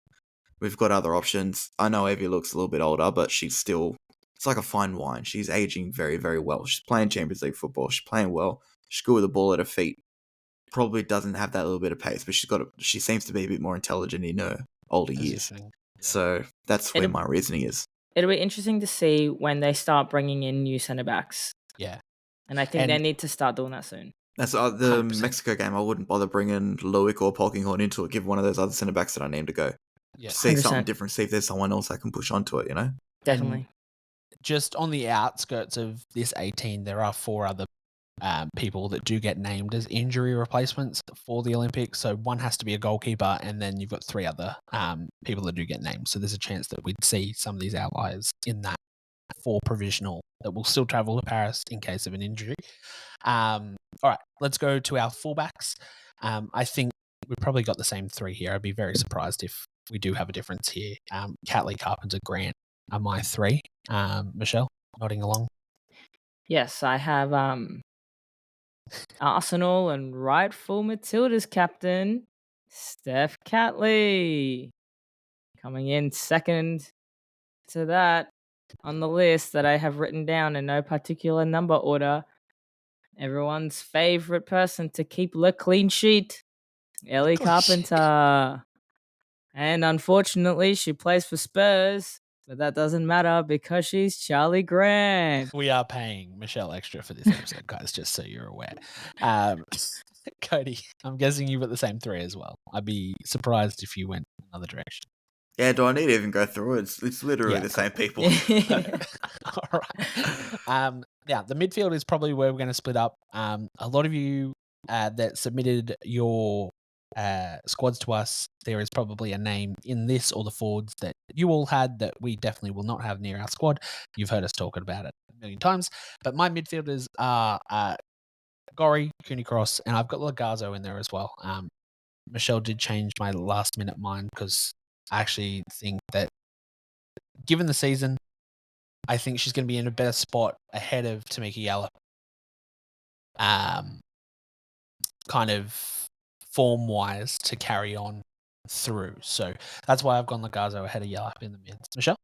We've got other options. I know Evie looks a little bit older, but she's still, it's like a fine wine. She's aging very, very well. She's playing Champions League football. She's playing well. She's good with the ball at her feet. Probably doesn't have that little bit of pace, but she seems to be a bit more intelligent in her older years. Positioning. Yeah. So that's where my reasoning is. It'll be interesting to see when they start bringing in new centre backs. Yeah. And I think they need to start doing that soon. That's the 100%. Mexico game. I wouldn't bother bringing Lewick or Polkinghorn into it. Give one of those other centre backs that I named to go. Yeah. See 100%. something different. See if there's someone else that can push onto it. Definitely. Just on the outskirts of this 18, there are 4 other people that do get named as injury replacements for the Olympics. So one has to be a goalkeeper, and then you've got 3 other people that do get named. So there's a chance that we'd see some of these outliers in that 4 provisional that will still travel to Paris in case of an injury. All right, let's go to our fullbacks. I think we've probably got the same 3 here. I'd be very surprised if we do have a difference here. Catley, Carpenter, Grant are my 3. Michelle, nodding along. Yes, I have Arsenal and rightful Matildas captain, Steph Catley. Coming in second to that on the list that I have written down in no particular number order. Everyone's favourite person to keep the clean sheet, Ellie Carpenter. And unfortunately, she plays for Spurs, but that doesn't matter because she's Charlie Grant. We are paying Michelle extra for this episode, guys, just so you're aware. Cody, I'm guessing you've got the same 3 as well. I'd be surprised if you went another direction. Yeah, do I need to even go through it? It's literally the same people. All right. Yeah, the midfield is probably where we're going to split up. A lot of you that submitted your squads to us, there is probably a name in this or the forwards that you all had that we definitely will not have near our squad. You've heard us talking about it a million times. But my midfielders are Gorry, Cooney Cross, and I've got Lagazo in there as well. Michelle did change my last minute mind because I actually think that given the season, I think she's going to be in a better spot ahead of Tamika Yallop. Kind of form-wise to carry on through. So that's why I've gone Lagazo ahead of Yallop in the mids. Michelle?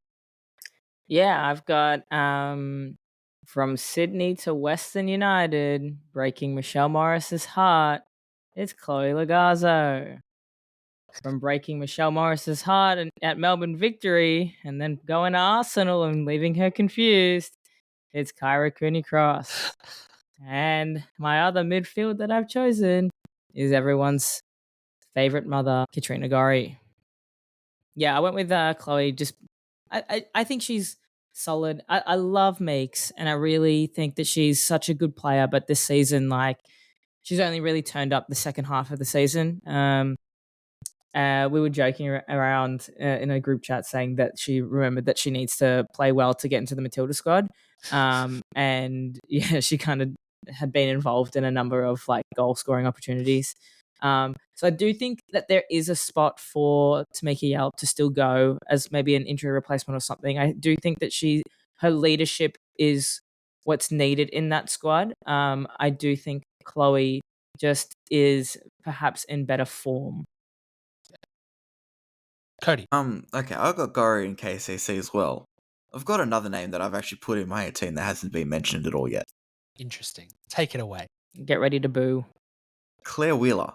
Yeah, I've got from Sydney to Western United, breaking Michelle Morris's heart, it's Chloe Lagazo. From breaking Michelle Morris's heart at Melbourne Victory and then going to Arsenal and leaving her confused, it's Kyra Cooney Cross. And my other midfield that I've chosen is everyone's favourite mother, Katrina Gorry. Yeah, I went with Chloe. I think she's solid. I love Meeks, and I really think that she's such a good player. But this season, she's only really turned up the second half of the season. We were joking around in a group chat saying that she remembered that she needs to play well to get into the Matilda squad. And yeah, she kind of had been involved in a number of goal scoring opportunities. So I do think that there is a spot for Tamika Yallop to still go as maybe an injury replacement or something. I do think that her leadership is what's needed in that squad. I do think Chloe just is perhaps in better form. Cody. Okay, I've got Gorry in KCC as well. I've got another name that I've actually put in my 18 that hasn't been mentioned at all yet. Interesting. Take it away. Get ready to boo. Claire Wheeler.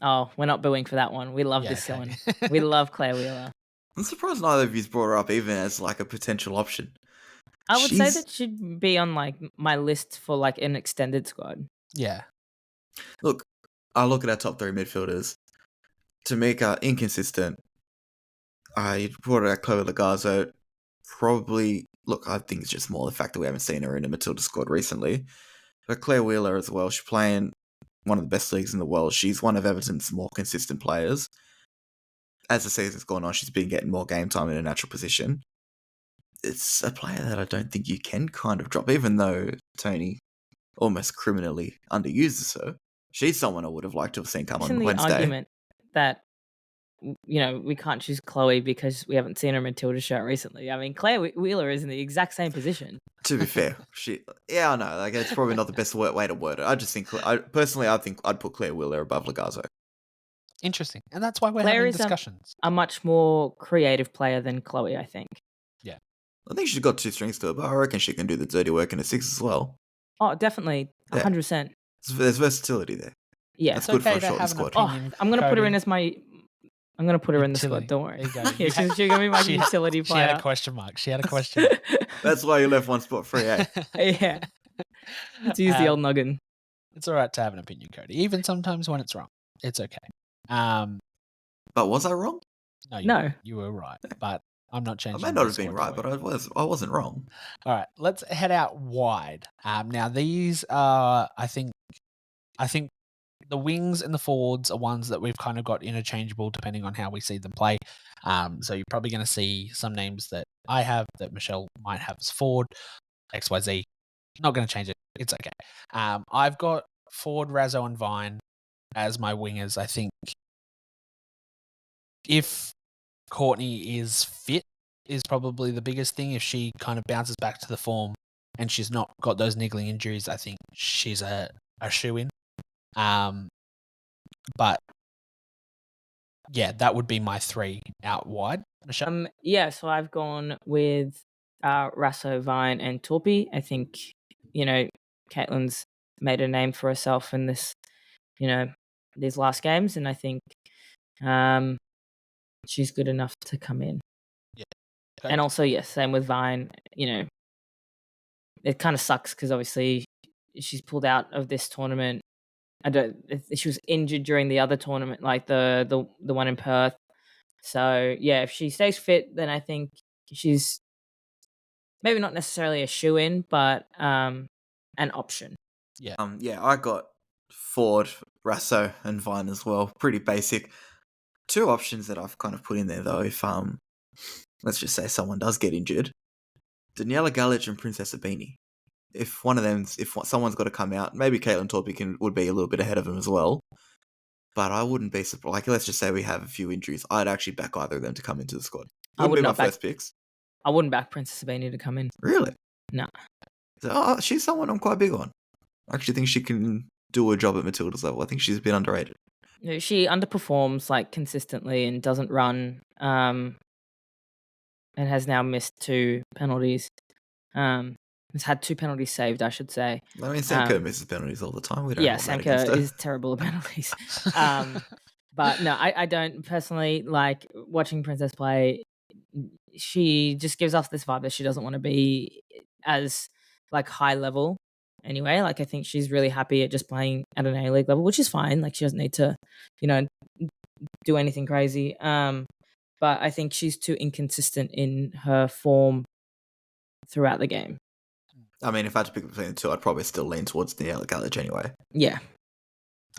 Oh, we're not booing for that one. We love this one. We love Claire Wheeler. I'm surprised neither of you's brought her up even as a potential option. I would say that she'd be on my list for an extended squad. Yeah. Look, I look at our top 3 midfielders. Tamika, inconsistent. I brought out Chloe Lagazo. Probably, look, I think it's just more the fact that we haven't seen her in a Matilda squad recently. But Claire Wheeler as well, she's playing one of the best leagues in the world. She's one of Everton's more consistent players. As the season's gone on, she's been getting more game time in a natural position. It's a player that I don't think you can kind of drop, even though Tony almost criminally underuses her. She's someone I would have liked to have seen come on Wednesday. The argument that we can't choose Chloe because we haven't seen her Matilda shirt recently. I mean, Claire Wheeler is in the exact same position. To be fair, I know. It's probably not the best way to word it. I just think, I think I'd put Claire Wheeler above Lagazo. Interesting. And that's why we're Claire having is discussions. a much more creative player than Chloe, I think. I think she's got 2 strings to her, but I reckon she can do the dirty work in a 6 as well. Oh, definitely. Yeah. 100%. There's versatility there. Yeah. That's It's good okay for a to shortened have an squad. opinion. I'm going to put her in Cody. as my... I'm going to put her in the Utility. squad. Don't worry. There you go. Yeah, she's going to be my She had- utility She had player. a question mark. She had a question. That's why you left one spot free, eh? Yeah. Let's use the old noggin. It's all right to have an opinion, Cody. Even sometimes when it's wrong. It's okay. But was I wrong? No. You were right. But I'm not I changing. may the not have been squad right, for but I wasn't wrong. All right, let's head out wide. Now these are, I think the wings and the forwards are ones that we've kind of got interchangeable depending on how we see them play. So you're probably going to see some names that I have that Michelle might have as forward, XYZ. Not going to change it. It's okay. I've got forward Razzo and Vine as my wingers. I think if Courtney is fit is probably the biggest thing. If she kind of bounces back to the form and she's not got those niggling injuries, I think she's a shoe-in. But yeah, that would be my 3 out wide. Michelle? Yeah, so I've gone with Rasso, Vine, and Torpy. I think, Caitlin's made a name for herself in this, these last games, and I think she's good enough to come in. Yeah. And also, yes, same with Vine. It kind of sucks because obviously she's pulled out of this tournament. She was injured during the other tournament, like the one in Perth. So yeah, if she stays fit, then I think she's maybe not necessarily a shoe-in, but an option. Yeah. I got Ford, Rasso, and Vine as well. Pretty basic. 2 options that I've kind of put in there though. If let's just say someone does get injured, Daniela Galich and Princess Abini. If someone's got to come out, maybe Caitlin Torpy would be a little bit ahead of him as well. But I wouldn't be surprised. Like, let's just say we have a few injuries. I'd actually back either of them to come into the squad. Wouldn't be my first picks. I wouldn't back Princess Abini to come in. Really? No. So, she's someone I'm quite big on. I actually think she can do a job at Matilda's level. I think she's a bit underrated. She underperforms like consistently and doesn't run. And has now missed 2 penalties. Has had 2 penalties saved, I should say. I mean, Sam Kerr misses penalties all the time. We don't Yeah, hold that Sam against Kerr her. is terrible at penalties. But no, I don't personally like watching Princess play. She just gives off this vibe that she doesn't want to be as like high level anyway. Like I think she's really happy at just playing at an A-League level, which is fine. Like she doesn't need to, do anything crazy. But I think she's too inconsistent in her form throughout the game. I mean, if I had to pick between the 2, I'd probably still lean towards Daniela Galich anyway. Yeah.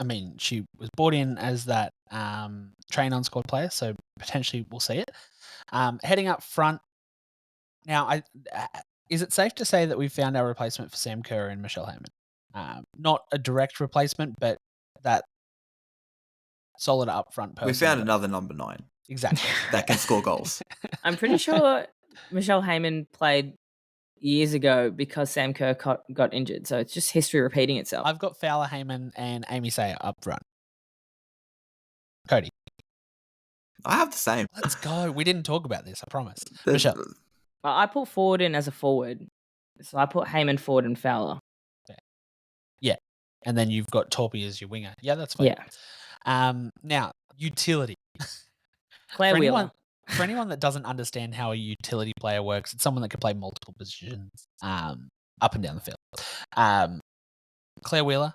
I mean, she was brought in as that train-on squad player, so potentially we'll see it. Heading up front, now, is it safe to say that we've found our replacement for Sam Kerr and Michelle Heyman? Not a direct replacement, but that solid up front person. We found another number 9. Exactly. That can score goals. I'm pretty sure Michelle Heyman played years ago because Sam Kerr got injured. So it's just history repeating itself. I've got Fowler, Heyman, and Amy Sayer up front. Cody. I have the same. Let's go. We didn't talk about this, I promise. Michelle. I put Ford in as a forward. So I put Heyman, Ford, and Fowler. Yeah. And then you've got Torpy as your winger. Yeah, that's fine. Yeah. Now, utility. Claire Wheeler. For anyone that doesn't understand how a utility player works, it's someone that can play multiple positions up and down the field. Claire Wheeler,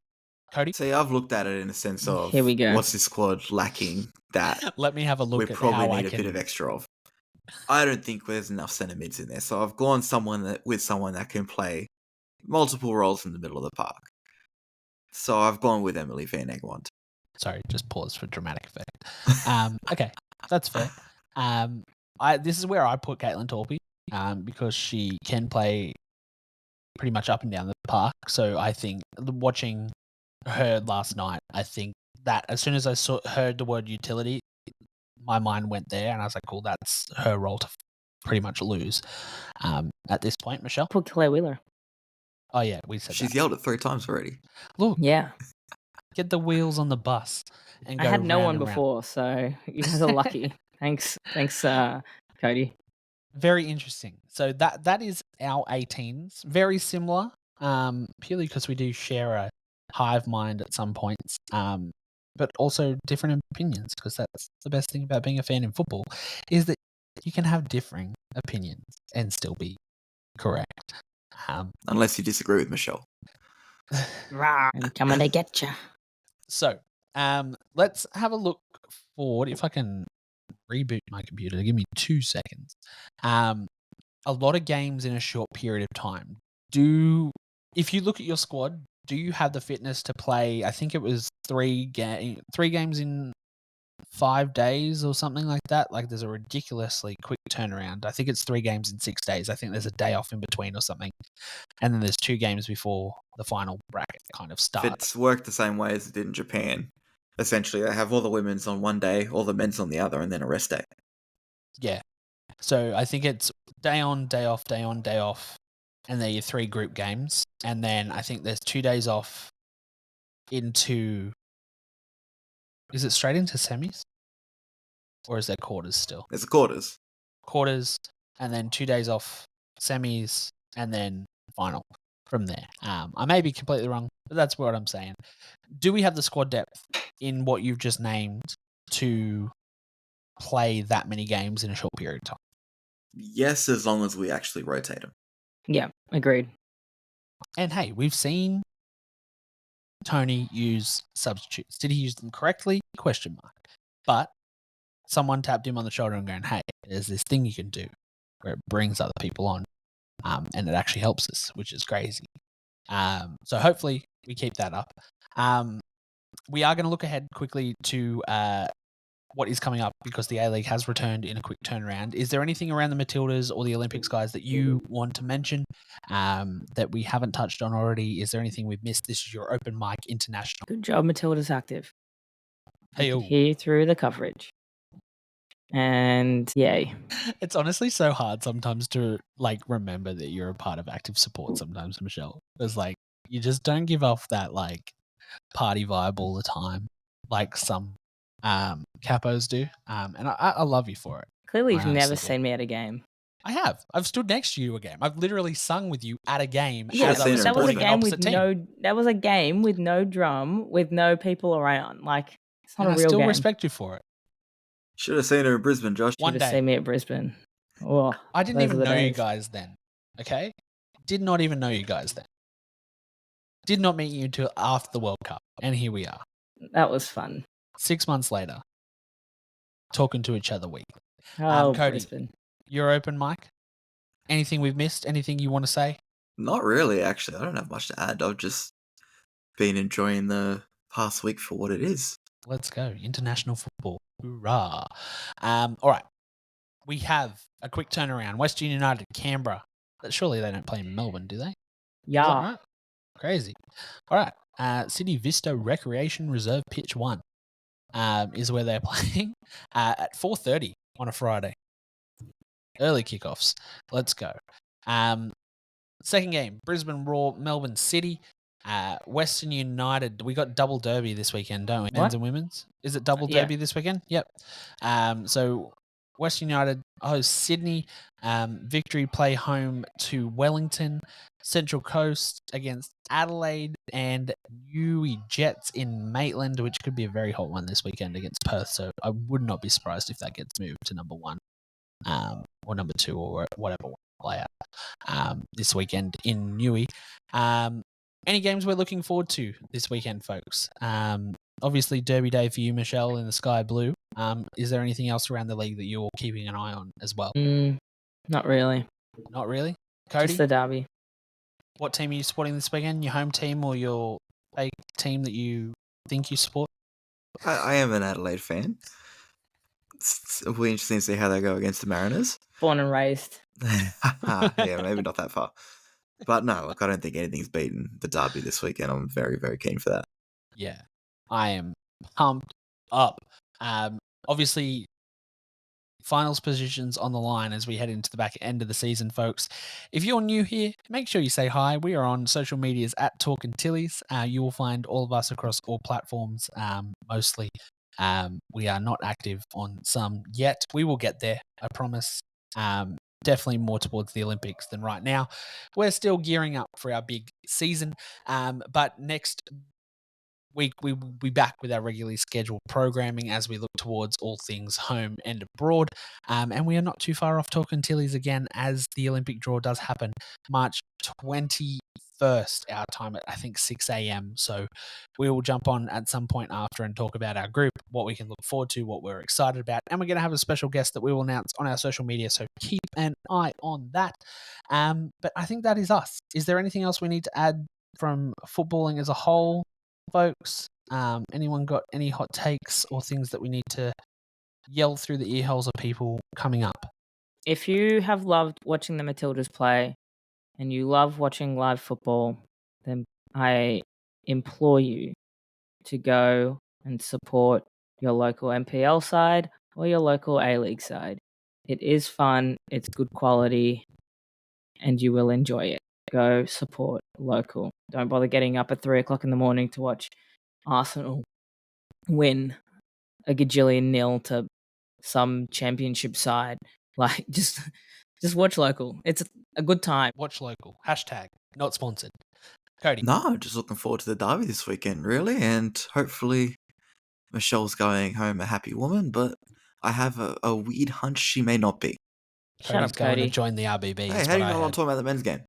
Cody? See, I've looked at it in a sense of Here we go. What's this squad lacking that Let me have a look we at probably how need a bit of extra of. I don't think there's enough centre mids in there, so I've gone someone that can play multiple roles in the middle of the park. So I've gone with Emily Van Egmond. Sorry, just pause for dramatic effect. Okay, that's fair. This is where I put Caitlin Torpy because she can play pretty much up and down the park. So I think watching her last night, I think that as soon as I heard the word utility, my mind went there, and I was like, "Cool, that's her role to pretty much lose." At this point, Michelle, Put Claire Wheeler. oh yeah, we said She's that. yelled it 3 times already. Look, Yeah. Get the wheels on the bus and I go had no round one and round. before, so you guys are lucky. Thanks, Cody. Very interesting. So that is our 18s. Very similar, purely because we do share a hive mind at some points, but also different opinions, because that's the best thing about being a fan in football, is that you can have differing opinions and still be correct. Unless you disagree with Michelle. I'm coming to get you. So let's have a look forward. If I can reboot my computer, give me 2 seconds. A lot of games in a short period of time. If you look at your squad, do you have the fitness to play? I think it was 3 games in 5 days or something like that. Like, there's a ridiculously quick turnaround. I think it's 3 games in 6 days. I think there's a day off in between or something, and then there's 2 games before the final bracket kind of starts. It's worked the same way as it did in Japan. Essentially, they have all the women's on one day, all the men's on the other, and then a rest day. Yeah. So I think it's day on, day off, day on, day off, and they're your 3 group games. And then I think there's 2 days off into... Is it straight into semis? Or is there quarters still? There's the quarters. Quarters, and then 2 days off semis, and then final from there. I may be completely wrong, but that's what I'm saying. Do we have the squad depth in what you've just named to play that many games in a short period of time? Yes, as long as we actually rotate them. Yeah, agreed. And hey, we've seen Tony use substitutes. Did he use them correctly? Question mark. But someone tapped him on the shoulder and going, hey, there's this thing you can do where it brings other people on, and it actually helps us, which is crazy. So hopefully we keep that up. We are going to look ahead quickly to what is coming up, because the A-League has returned in a quick turnaround. Is there anything around the Matildas or the Olympics, guys, that you want to mention that we haven't touched on already? Is there anything we've missed? This is your Open Mic International. Good job, Matilda's active. Hey, Hear through the coverage. And yay. It's honestly so hard sometimes to remember that you're a part of active support sometimes, Michelle. It's you just don't give off that party vibe all the time like some capos do. And I love you for it. Clearly you've never seen me at a game. I have. I've stood next to you a game. I've literally sung with you at a game. Yeah, as I was that was a game with team. that was a game with no drum, with no people around. It's not and a real I still game. Respect you for it. Should have seen her in Brisbane, Josh. Should have seen me at Brisbane. Oh, I didn't even know you guys then. Okay? Did not even know you guys then. Did not meet you until after the World Cup. And here we are. That was fun. 6 months later. Talking to each other weekly. Oh, Cody, Brisbane. Your open mic? Anything we've missed? Anything you want to say? Not really, actually. I don't have much to add. I've just been enjoying the past week for what it is. Let's go. International football. Hoorah. All right. We have a quick turnaround. Western United, Canberra. Surely they don't play in Melbourne, do they? Yeah. Is that right? Crazy. All right. City Vista Recreation Reserve Pitch 1 is where they're playing at 4:30 on a Friday. Early kickoffs. Let's go. Second game, Brisbane Roar, Melbourne City. Western United. We got double derby this weekend, don't we? Men's and women's. Is it double derby this weekend? Yep. So Western United host Sydney. Victory play home to Wellington. Central Coast against Adelaide, and Newey Jets in Maitland, which could be a very hot one this weekend against Perth. So I would not be surprised if that gets moved to number 1 or number 2 or whatever player this weekend in Newey. Any games we're looking forward to this weekend, folks? Obviously, Derby Day for you, Michelle, in the Sky Blue. Is there anything else around the league that you're keeping an eye on as well? Not really. Not really? Cody? Just the derby. What team are you supporting this weekend? Your home team or your fake team that you think you support? I am an Adelaide fan. It'll be interesting to see how they go against the Mariners. Born and raised. Yeah, maybe not that far. But no, I don't think anything's beaten the derby this weekend. I'm very, very keen for that. Yeah, I am pumped up. Obviously, finals positions on the line as we head into the back end of the season, folks. If you're new here, make sure you say hi. We are on social medias at Talkin' Tillies. You will find all of us across all platforms, mostly. We are not active on some yet. We will get there, I promise. Definitely more towards the Olympics than right now. We're still gearing up for our big season, but next week we will be back with our regularly scheduled programming as we look towards all things home and abroad. And we are not too far off Talking Tillies again, as the Olympic draw does happen March 21st, our time at I think 6 a.m. So we will jump on at some point after and talk about our group, what we can look forward to, what we're excited about, and we're going to have a special guest that we will announce on our social media. So keep an eye on that. But I think that is us. Is there anything else we need to add from footballing as a whole, folks? Anyone got any hot takes or things that we need to yell through the ear holes of people coming up? If you have loved watching the Matildas play and you love watching live football, then I implore you to go and support your local MPL side or your local A-League side. It is fun, it's good quality, and you will enjoy it. Go support local. Don't bother getting up at 3 o'clock in the morning to watch Arsenal win a gajillion nil to some championship side. Like, just watch local. It's a good time. Watch local. Hashtag not sponsored. Cody. No, just looking forward to the derby this weekend, really, and hopefully Michelle's going home a happy woman, but I have a weird hunch she may not be. Shut Cody's up, going Cody. to join the RBB. Hey, how do you know I'm talking about the men's game?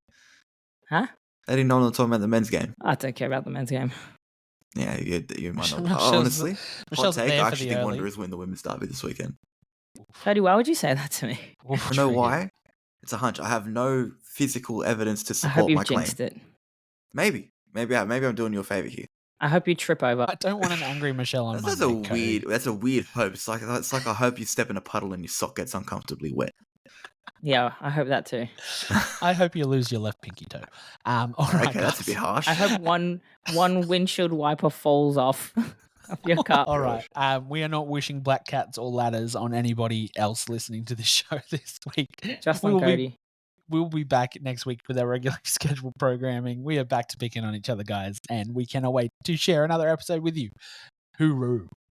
Huh? How do you know I'm talking about the men's game? I don't care about the men's game. Yeah, you might not. Michelle's- Honestly, hot Michelle's take, there I for actually the think early. Wanderers win the women's derby this weekend. Cody, why would you say that to me? I know why. It's a hunch. I have no physical evidence to I hope support my you've claim. jinxed it. Maybe I'm doing you a favor here. I hope you trip over. I don't want an angry Michelle on That's Monday, a Cody. weird. That's a weird hope. It's like I hope you step in a puddle and your sock gets uncomfortably wet. Yeah, I hope that too. I hope you lose your left pinky toe. All right, Okay, that's a guys. bit harsh. I hope one windshield wiper falls off of your car. All right. We are not wishing black cats or ladders on anybody else listening to this show this week. Just We on will be- Cody. We'll be back next week with our regularly scheduled programming. We are back to picking on each other, guys, and we cannot wait to share another episode with you. Hooroo.